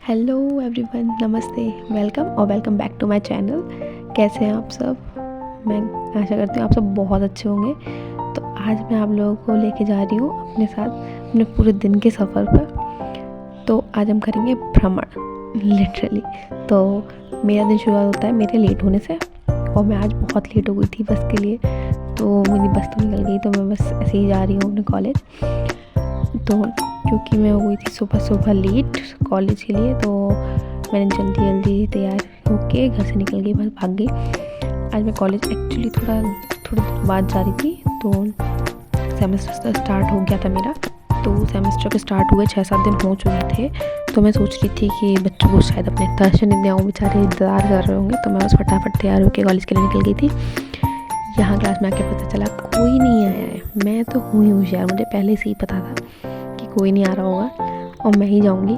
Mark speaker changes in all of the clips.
Speaker 1: Hello everyone, नमस्ते, welcome back to my channel. कैसे हैं आप सब? मैं आशा करती हूँ आप सब बहुत अच्छे होंगे। तो आज मैं आप लोगों को लेके जा रही हूँ अपने साथ अपने पूरे दिन के सफ़र पर। तो आज हम करेंगे भ्रमण लिटरली। तो मेरा दिन शुरुआत होता है मेरे लेट होने से, और मैं आज बहुत लेट हो गई थी बस के लिए। तो मेरी बस तो निकल गई, तो मैं बस ऐसे ही जा रही हूँ अपने कॉलेज। तो क्योंकि मैं हो गई थी सुबह लेट कॉलेज के लिए, तो मैंने जल्दी तैयार होके घर से निकल गई, बस भाग गई। आज मैं कॉलेज एक्चुअली थोड़े दिन बाद जा रही थी। तो सेमेस्टर स्टार्ट हो गया था मेरा। तो सेमेस्टर के स्टार्ट हुए 6-7 दिन हो चुके थे। तो मैं सोच रही थी कि बच्चों को शायद अपने दर्शन नहीं आऊँ, बेचारे इंतज़ार कर रहे होंगे। तो मैं बस फटाफट तैयार होकर कॉलेज के लिए निकल गई थी। यहाँ क्लास में आके पता चला कोई नहीं आया है। मैं तो हुई होशियार, मुझे पहले से ही पता था कि कोई नहीं आ रहा होगा और मैं ही जाऊँगी।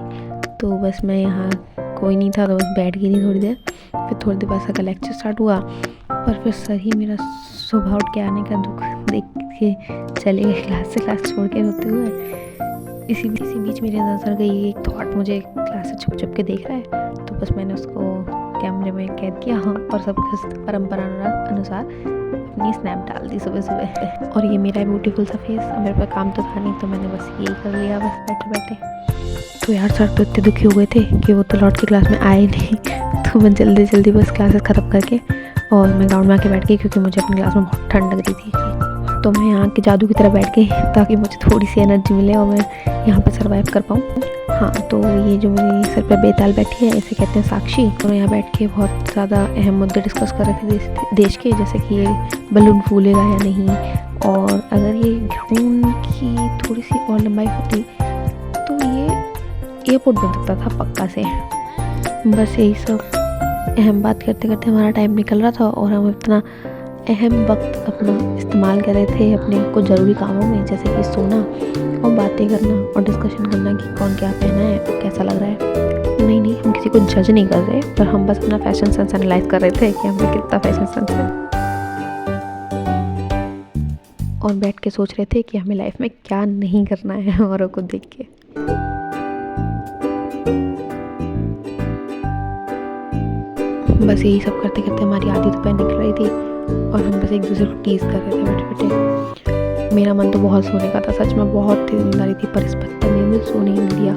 Speaker 1: तो बस मैं यहाँ कोई नहीं था, तो बस बैठ गई थी थोड़ी देर। फिर थोड़ी देर बाद का लेक्चर स्टार्ट हुआ, पर फिर सर ही मेरा सुबह उठ के आने का दुख देख के चले गए क्लास से, क्लास छोड़ के रोते हुए। इसी बीच मेरे नज़र गई एक थॉट, मुझे क्लास से छुप के देख रहा है। तो बस मैंने उसको कैमरे में कैद किया, हाँ, और सब परंपरा अनुसार अपनी स्नैप डाल दी सुबह। और ये मेरा ब्यूटीफुल सा फेस, मेरे पास काम तो था नहीं, तो मैंने बस यही कर लिया बस बैठे। तो यार सर तो इतने दुखी हो गए थे कि वो तो लौट के क्लास में आए नहीं। तो मैं जल्दी बस क्लासेस ख़त्म करके और मैं ग्राउंड में आके बैठ गई, क्योंकि मुझे अपनी क्लास में बहुत ठंड लग रही थी। तो मैं यहाँ के जादू की तरह बैठ गई ताकि मुझे थोड़ी सी एनर्जी मिले और मैं यहाँ पर सर्वाइव कर पाऊँ। हाँ, तो ये जो मेरी सर पे बेताल बैठी है, इसे कहते हैं साक्षी। और यहाँ बैठ के बहुत ज़्यादा अहम मुद्दे डिस्कस कर रहे थे देश के, जैसे कि ये बलून फूलेगा या नहीं, और अगर ये ग्राउंड की थोड़ी सी और लंबाई होती तो ये एयरपोर्ट बन सकता था पक्का से। बस यही सब अहम बात करते हमारा टाइम निकल रहा था, और हम इतना अहम वक्त अपना इस्तेमाल कर रहे थे अपने कुछ ज़रूरी कामों में, जैसे कि सोना और बातें करना और डिस्कशन करना कि कौन क्या पहना है और कैसा लग रहा है। नहीं, हम किसी को जज नहीं कर रहे, पर हम बस अपना फैशन सेंस एनालाइज कर रहे थे कि हमें कितना फैशन सेंस है, और बैठ के सोच रहे थे कि हमें लाइफ में क्या नहीं करना है औरों को देख के। बस यही सब करते हमारी आधी दोपहर निकल रही थी, और हम बस एक दूसरे को टीज़ कर रहे थे बैठे। मेरा मन तो बहुत सोने का था, सच में बहुत तेज नींद आ रही थी, पर इस बच्चे ने मुझे सोने ही नहीं दिया।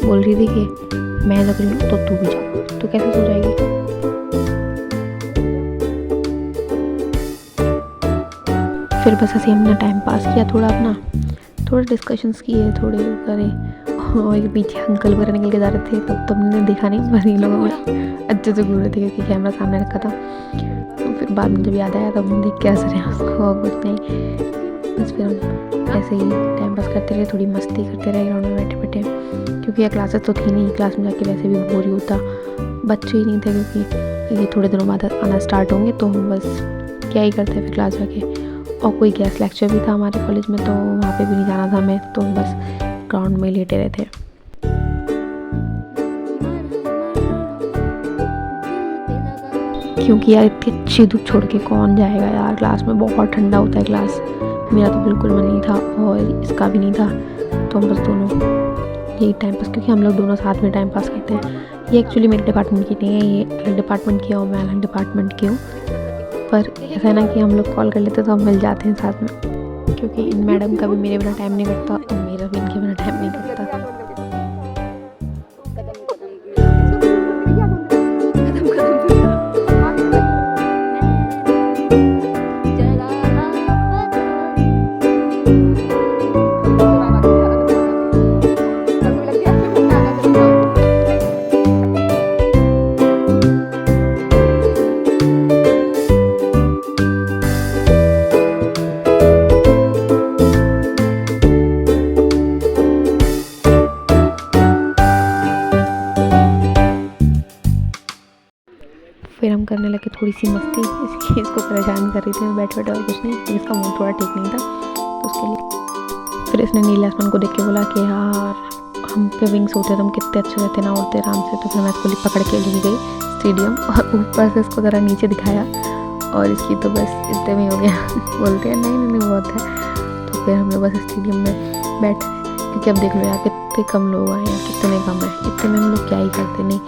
Speaker 1: बोल रही थी कि मैं जग रही हूँ तो तू भी जा, तू कैसे सो जाएगी। फिर बस ऐसे हमने टाइम पास किया, थोड़ा डिस्कशंस किए, थोड़े करे। और एक पीछे अंकल वगैरह निकल के जा रहे थे, तब तुमने देखा नहीं, बस इन लोगों में अच्छे से घूर रहे थे क्योंकि कैमरा सामने रखा था। तो फिर बाद में जब याद आया तब हम देख के हंस रहे हैं उसको, और कुछ नहीं। बस फिर हम ऐसे ही टाइम पास करते रहे, थोड़ी मस्ती करते रहे ग्राउंड में बैठे, क्योंकि यह क्लासेस तो थी नहीं। क्लास में जाके वैसे भी बोर ही होता, बच्चे ही नहीं थे, क्योंकि ये थोड़े दिनों बाद आना स्टार्ट होंगे। तो हम बस क्या ही करते फिर क्लास जाके। और कोई गेस्ट लेक्चर भी था हमारे कॉलेज में, तो वहाँ पे भी नहीं जाना था हमें, तो बस ग्राउंड में लेटे रहे थे। क्योंकि यार इतनी अच्छी धूप छोड़ के कौन जाएगा यार, क्लास में बहुत ठंडा होता है क्लास। मेरा तो बिल्कुल मन नहीं था और इसका भी नहीं था। तो हम बस दोनों यही टाइम पास, क्योंकि हम लोग दोनों साथ में टाइम पास करते हैं। ये एक्चुअली मेरे डिपार्टमेंट की नहीं है, ये अलग डिपार्टमेंट की है और मैं अलग डिपार्टमेंट की हूँ। पर ऐसा है ना कि हम लोग कॉल कर लेते तो हम मिल जाते हैं साथ में, क्योंकि इन मैडम का भी मेरे बिना टाइम नहीं कटता और मेरा भी इनके बिना टाइम नहीं कटता। फिर हम करने लगे थोड़ी सी मस्ती, इसलिए इसको परेशान कर रही थी मैं बैठे और कुछ नहीं। इसका मूड थोड़ा ठीक नहीं था, तो उसके लिए फिर इसने नीले आसमान को देख के बोला कि यार हम पे विंग्स होते तो हम कितने अच्छे रहते ना, उड़ते आराम से। तो फिर मैं इसको पकड़ के ले गई स्टेडियम, और ऊपर से इसको ज़रा नीचे दिखाया, और इसकी तो बस इतने में हो गया। बोलते हैं नहीं बहुत है। तो फिर हम लोग बस स्टेडियम में बैठे, क्योंकि अब देख लो यार कितने कम लोग आए हैं, कितने कम है, इतने में हम लोग क्या ही करते नहीं,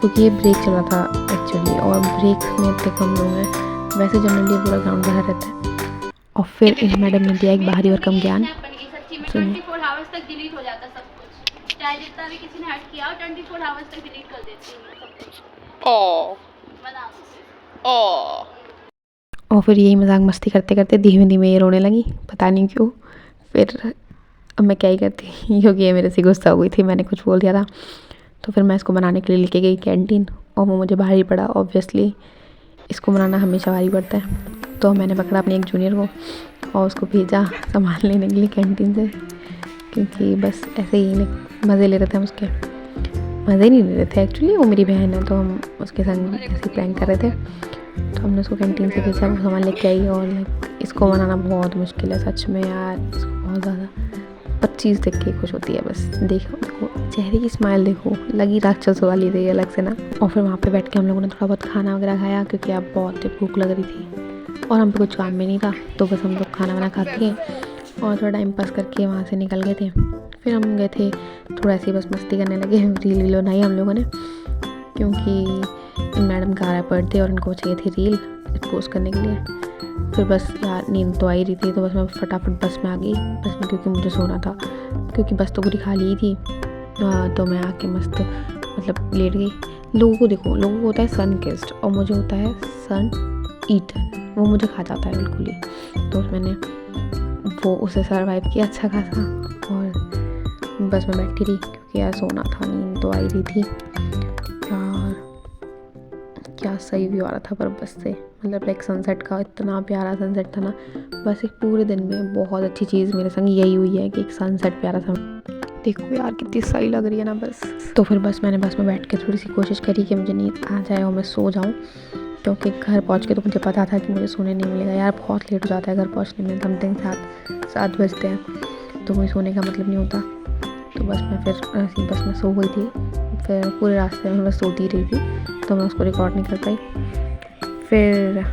Speaker 1: क्योंकि ये ब्रेक चल रहा था एक्चुअली, और ब्रेक में इतने कम लोग हैं। वैसे जनरली पूरा ग्राउंड भरा रहता है। और फिर इन मैडम ने दिया एक बाहरी और कम ज्ञान।
Speaker 2: 24 आवर्स तक डिलीट हो जाता सब कुछ, चाहे जितना भी किसी ने हट किया 24 आवर्स तक डिलीट कर देती है सब कुछ।
Speaker 1: और फिर यही मजाक मस्ती करते करते धीमे धीमे ये रोने लगी, पता नहीं क्यों। फिर अब मैं क्या ही करती क्योंकि ये मेरे से गुस्सा हो गई थी, मैंने कुछ बोल दिया था। तो फिर मैं इसको बनाने के लिए लेके गई कैंटीन, और वो मुझे भारी पड़ा ऑब्वियसली, इसको बनाना हमेशा भारी पड़ता है। तो मैंने पकड़ा अपने एक जूनियर को और उसको भेजा सामान लेने के लिए कैंटीन से, क्योंकि बस ऐसे ही मज़े ले रहे थे हम उसके। मज़े नहीं ले रहे थे एक्चुअली, वो मेरी बहन है तो हम उसके संग ऐसे प्रैंक कर रहे थे। तो हमने उसको कैंटीन से भेजा, वो सामान लेके आई। और इसको बनाना बहुत मुश्किल है सच में यार, इसको बहुत ज़्यादा। पर चीज़ देख के खुश होती है बस, देखो चेहरे की स्माइल देखो, लगी राक्षस वाली थी अलग से ना। और फिर वहाँ पे बैठ के हम लोगों ने थोड़ा बहुत खाना वगैरह खाया, क्योंकि अब बहुत भूख लग रही थी और हम पे कुछ काम भी नहीं था। तो बस हम लोग खाना वाना खा के और थोड़ा टाइम पास करके वहाँ से निकल गए थे। फिर हम गए थे थोड़ा ऐसे बस मस्ती करने लगे, रील बनाई हम लोगों ने, क्योंकि मैडम का आ रहा है बर्थडे और इनको चाहिए थी रील पोस्ट करने के लिए। फिर बस यार नींद तो आ ही रही थी, तो बस मैं फटाफट बस में आ गई, बस में, क्योंकि मुझे सोना था, क्योंकि बस तो पूरी खाली ही थी। तो मैं आके मस्त मतलब लेट गई। लोगों को देखो, लोगों को होता है सन किस्ड और मुझे होता है सन ईटन, वो मुझे खा जाता है बिल्कुल ही। तो मैंने वो उसे सर्वाइव किया अच्छा खासा, और बस में बैठी रही, क्योंकि यार सोना था, नींद तो आ ही रही थी। और क्या सही व्यू आ रहा था पर बस से, मतलब लाइक सनसेट का, इतना प्यारा सनसेट था ना। बस एक पूरे दिन में बहुत अच्छी चीज़ मेरे संग यही हुई है कि एक सनसेट प्यारा था। देखो यार कितनी सही लग रही है ना बस। तो फिर बस मैंने बस में बैठ के थोड़ी सी कोशिश करी कि मुझे नींद आ जाए और मैं सो जाऊँ, क्योंकि घर पहुँच के तो मुझे पता था कि मुझे सोने नहीं मिलेगा यार, बहुत लेट हो जाता है घर पहुँचने में, समथिंग 7 बजते हैं, तो कोई सोने का मतलब नहीं होता। तो बस मैं फिर ऐसी बस में सो गई थी। फिर पूरे रास्ते में मैं सोती रही थी, तो मैं उसको रिकॉर्ड नहीं कर पाई। फिर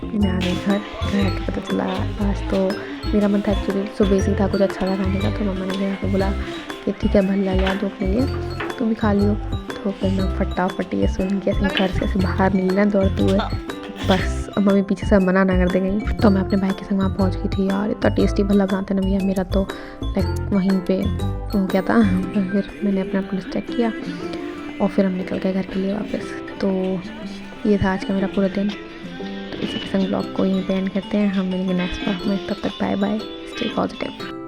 Speaker 1: मैं आ गई घर आके पता चला, आज तो मेरा मन था एक्चुअली सुबह से था कुछ अच्छा था खाने का, तो मम्मा ने मेरे को बोला कि ठीक है भल्ला लिया दो अपने लिए, तुम भी खा लियो। तो फिर मैं फटाफट ये सुन के ऐसे घर से ऐसे बाहर निकलना दौड़ते हुए, बस अब मम्मी पीछे से मना ना कर दे गई। तो मैं अपने भाई के संग वहाँ पहुँच गई थी। यार इतना टेस्टी भल्ला बनाते ना भैया, मेरा तो लाइक वहीं पे हो गया था। फिर मैंने अपना पुलिस चेक किया और फिर हम निकल गए घर के लिए वापस। तो ये था आज का मेरा पूरा दिन। तो इसी के संग ब्लॉग को यहीं पे एंड करते हैं, हम मिलेंगे नेक्स्ट ब्लॉग में, तब तक बाय बाय, स्टे पॉजिटिव।